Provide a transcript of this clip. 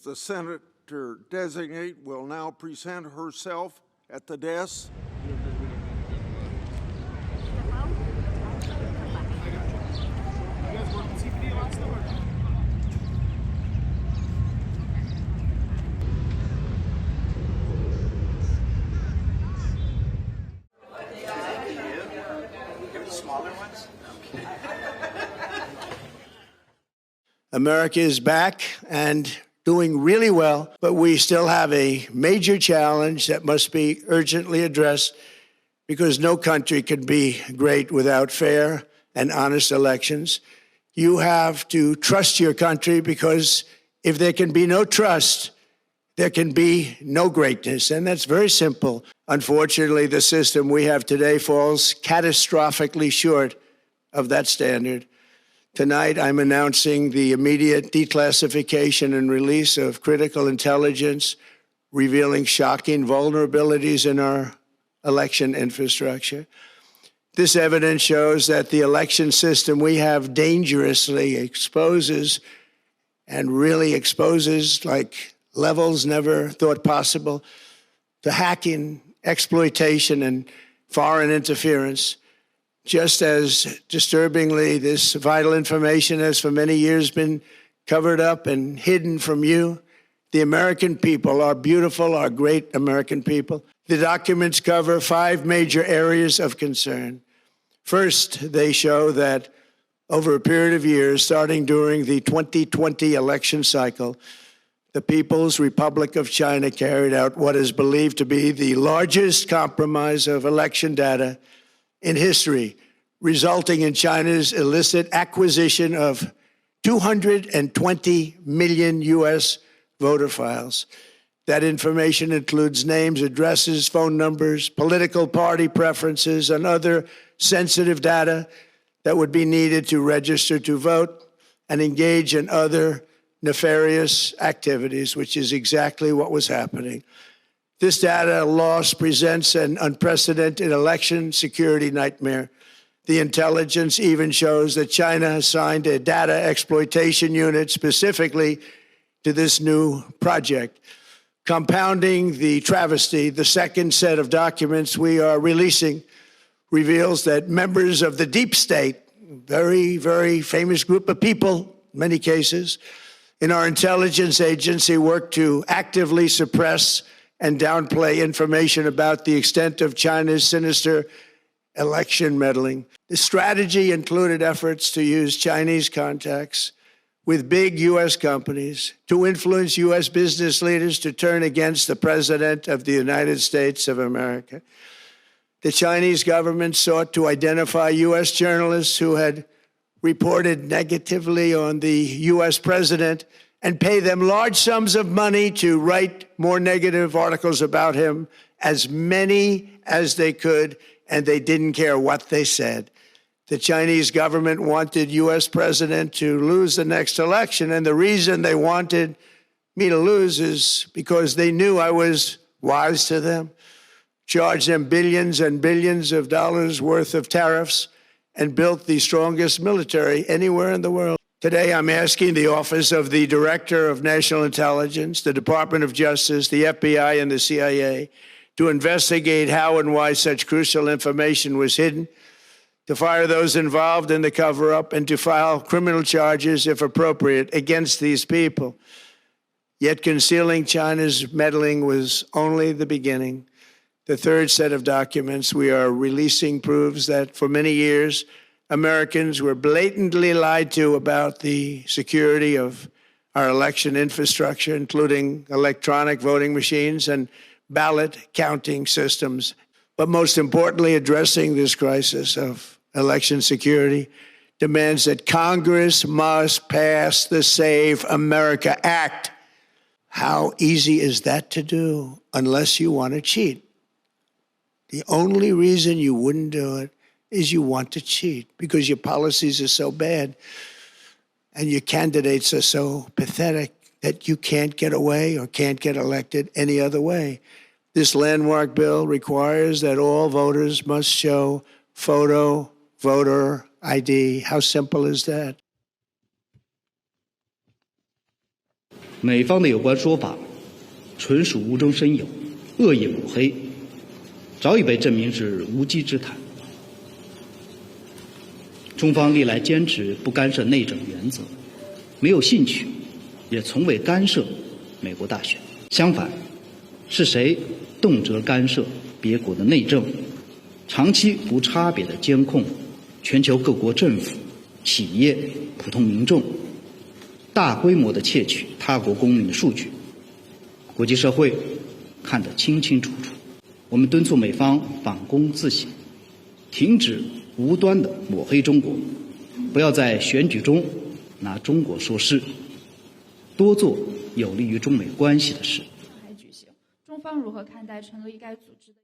The senator-designate will now present herself at the desk. America is back and doing really well, but we still have a major challenge that must be urgently addressed because no country can be great without fair and honest elections. You have to trust your country because if there can be no trust, there can be no greatness. And that's very simple. Unfortunately, the system we have today falls catastrophically short of that standard. Tonight, I'm announcing the immediate declassification and release of critical intelligence, revealing shocking vulnerabilities in our election infrastructure. This evidence shows that the election system we have dangerously exposes and really exposes like levels never thought possible to hacking, exploitation, and foreign interference. Just as disturbingly, this vital information has for many years been covered up and hidden from you, the American people, our beautiful, our great American people. The documents cover 5 major areas of concern. First, they show that over a period of years, starting during the 2020 election cycle, the People's Republic of China carried out what is believed to be the largest compromise of election data in history, resulting in China's illicit acquisition of 220 million U.S. voter files. That information includes names, addresses, phone numbers, political party preferences, and other sensitive data that would be needed to register to vote and engage in other nefarious activities, which is exactly what was happening. This data loss presents an unprecedented election security nightmare. The intelligence even shows that China assigned a data exploitation unit specifically to this new project. Compounding the travesty, the second set of documents we are releasing reveals that members of the deep state, very, very famous group of people, in many cases, in our intelligence agency work to actively suppress and downplay information about the extent of China's sinister election meddling. The strategy included efforts to use Chinese contacts with big U.S. companies to influence U.S. business leaders to turn against the President of the United States of America. The Chinese government sought to identify U.S. journalists who had reported negatively on the U.S. president and pay them large sums of money to write more negative articles about him, as many as they could, and they didn't care what they said. The Chinese government wanted U.S. president to lose the next election, and the reason they wanted me to lose is because they knew I was wise to them, charged them billions and billions of dollars worth of tariffs, and built the strongest military anywhere in the world. Today, I'm asking the Office of the Director of National Intelligence, the Department of Justice, the FBI, and the CIA to investigate how and why such crucial information was hidden, to fire those involved in the cover-up, and to file criminal charges, if appropriate, against these people. Yet concealing China's meddling was only the beginning. The third set of documents we are releasing proves that for many years, Americans were blatantly lied to about the security of our election infrastructure, including electronic voting machines and ballot counting systems. But most importantly, addressing this crisis of election security demands that Congress must pass the Save America Act. How easy is that to do unless you want to cheat? The only reason you wouldn't do it is you want to cheat because your policies are so bad and your candidates are so pathetic that you can't get away or can't get elected any other way. This landmark bill requires that all voters must show photo voter ID. How simple is that? 美方的有关说法纯属无中生有、恶意抹黑，早已被证明是无稽之谈。中方历来坚持不干涉内政原则，没有兴趣，也从未干涉美国大选。相反，是谁动辄干涉别国的内政，长期无差别地监控全球各国政府、企业、普通民众，大规模地窃取他国公民的数据，国际社会看得清清楚楚。我们敦促美方反躬自省，停止无端的抹黑中国，不要在选举中拿中国说事，多做有利于中美关系的事。上海举行，中方如何看待成立该组织的？